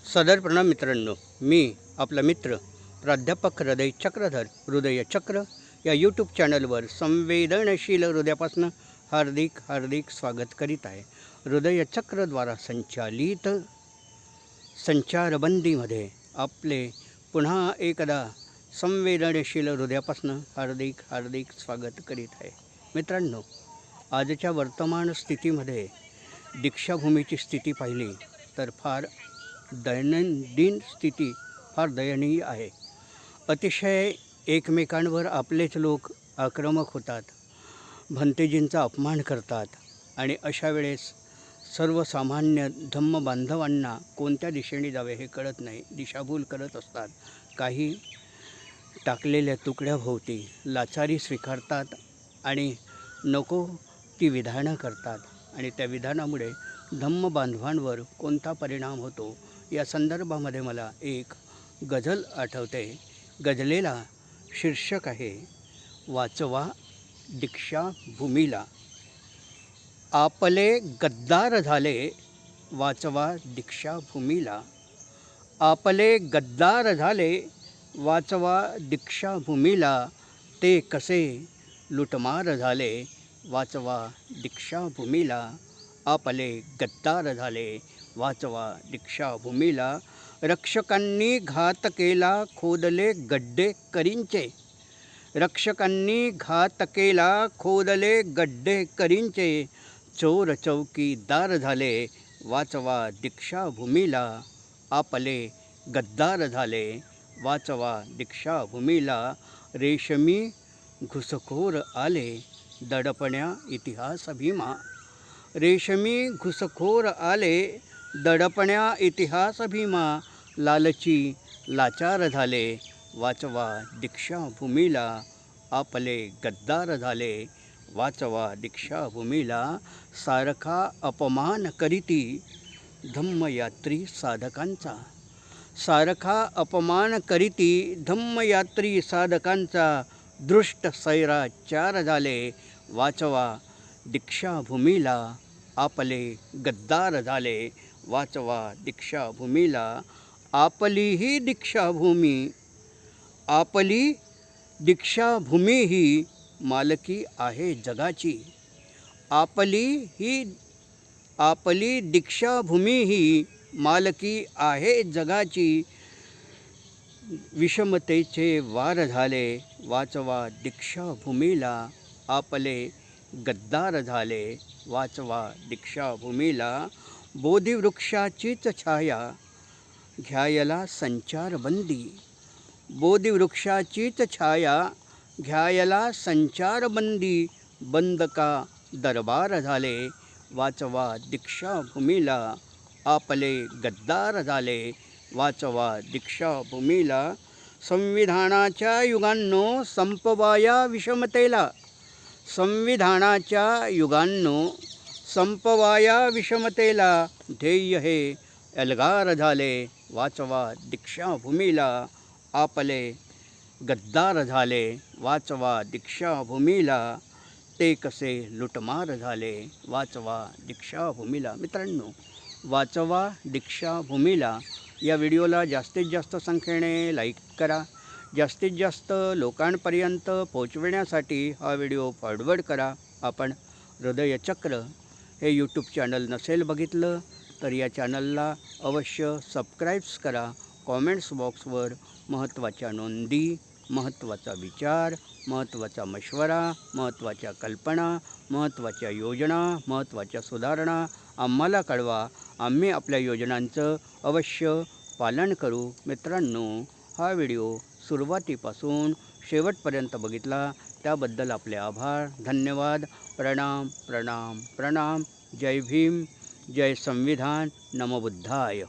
सदर मित्रांनो, मी आपला मित्र प्राध्यापक हृदय चक्रधर हृदय चक्र या यूट्यूब चॅनलवर संवेदनशील हृदयापासून हार्दिक स्वागत करीत आहे. हृदय चक्रद्वारा संचालित संचारबंदीमध्ये आपले पुन्हा एकदा संवेदनशील हृदयापासून हार्दिक स्वागत करीत आहे. मित्रांनो, आजच्या वर्तमान स्थितीमध्ये दीक्षाभूमीची स्थिती पाहिली तर फार दैनंदिन स्थिती फार दयनीय आहे. अतिशय एकमेकांवर आपलेच लोक आक्रमक होतात, भंतेजींचा अपमान करतात आणि अशा वेळेस सर्वसामान्य धम्म बांधवांना कोणत्या दिशेने जावे हे कळत नाही, दिशाभूल करत असतात. काही टाकलेल्या तुकड्याभोवती लाचारी स्वीकारतात आणि नको ती विधानं करतात आणि त्या विधानामुळे धम्म बांधवांवर कोणता परिणाम होतो या संदर्भामध्ये मला एक गझल आठवते. गझलेला शीर्षक आहे वाचवा दीक्षाभूमीला. आपले गद्दार झाले वाचवा दीक्षाभूमीला. आपले गद्दार झाले वाचवा दीक्षाभूमीला. ते कसे लुटमार झाले वाचवा दीक्षाभूमीला. आपले गद्दार झाले वाचवा दीक्षाभूमीला. रक्षकांनी घात केला खोदले गड्डे करींचे. रक्षकांनी घात केला खोदले गड्डे करींचे. चोर चौकीदार झाले वाचवा दीक्षाभूमीला. आपले गद्दार झाले वाचवा दीक्षाभूमीला. रेशमी घुसखोर आले दडपण्या इतिहास भीमा. रेशमी घुसखोर आले दडपण्या इतिहास भीमा. लालची लाचार झाले वाचवा दीक्षाभूमीला. आपले गद्दार झाले वाचवा दीक्षाभूमीला. सारखा अपमान करीती धम्मयात्री साधकांचा. सारखा अपमान करीती धम्मयात्री साधकांचा. दृष्ट सैराचार झाले वाचवा दीक्षाभूमीला. आपले गद्दार झाले वाचवा दीक्षाभूमीला. आपलीही दीक्षाभूमी, आपली दीक्षाभूमी ही मालकी आहे जगाची. आपली दीक्षाभूमी ही मालकी आहे जगाची. विषमतेचे वार झाले वाचवा दीक्षाभूमीला. आपले गद्दार झाले वाचवा दीक्षाभूमीला. बोधिवृक्षाचीच छाया घ्यायला संचारबंदी. बोधिवृक्षाचीच छाया घ्यायला संचारबंदी. बंद का दरबार झाले वाचवा दीक्षाभूमीला. आपले गद्दार झाले वाचवा दीक्षाभूमीला. संविधानाच्या युगांनो संपवाया विषमतेला. संविधानाच्या युगांनो संपवाया विषमतेला. ध्येय हे एल्गार झाले वाचवा दीक्षाभूमीला. आपले गद्दार झाले वाचवा दीक्षाभूमीला. ते कसे लुटमार झाले वाचवा दीक्षाभूमीला. मित्रांनो, वाचवा दीक्षाभूमीला या व्हिडिओला जास्तीत जास्त संख्येने लाईक करा. जास्तीत जास्त लोकांपर्यंत पोहोचविण्यासाठी हा व्हिडिओ फॉरवर्ड करा. आपण हृदयचक्र हे यूट्यूब चॅनल नसेल बघितलं तर या चॅनलला अवश्य सबस्क्राईब्स करा. कॉमेंट्स बॉक्सवर महत्त्वाच्या नोंदी, महत्त्वाचा विचार, महत्त्वाचा मशवरा, महत्त्वाच्या कल्पना, महत्त्वाच्या योजना, महत्त्वाच्या सुधारणा आम्हाला कळवा. आम्ही आपल्या योजनांचं अवश्य पालन करू. मित्रांनो, हा व्हिडिओ सुरुवातीपासून शेवटपर्यंत बघितला त्याबद्दल आपले आभार, धन्यवाद. प्रणाम प्रणाम प्रणाम. जय भीम, जय संविधान, नमो बुद्धाय.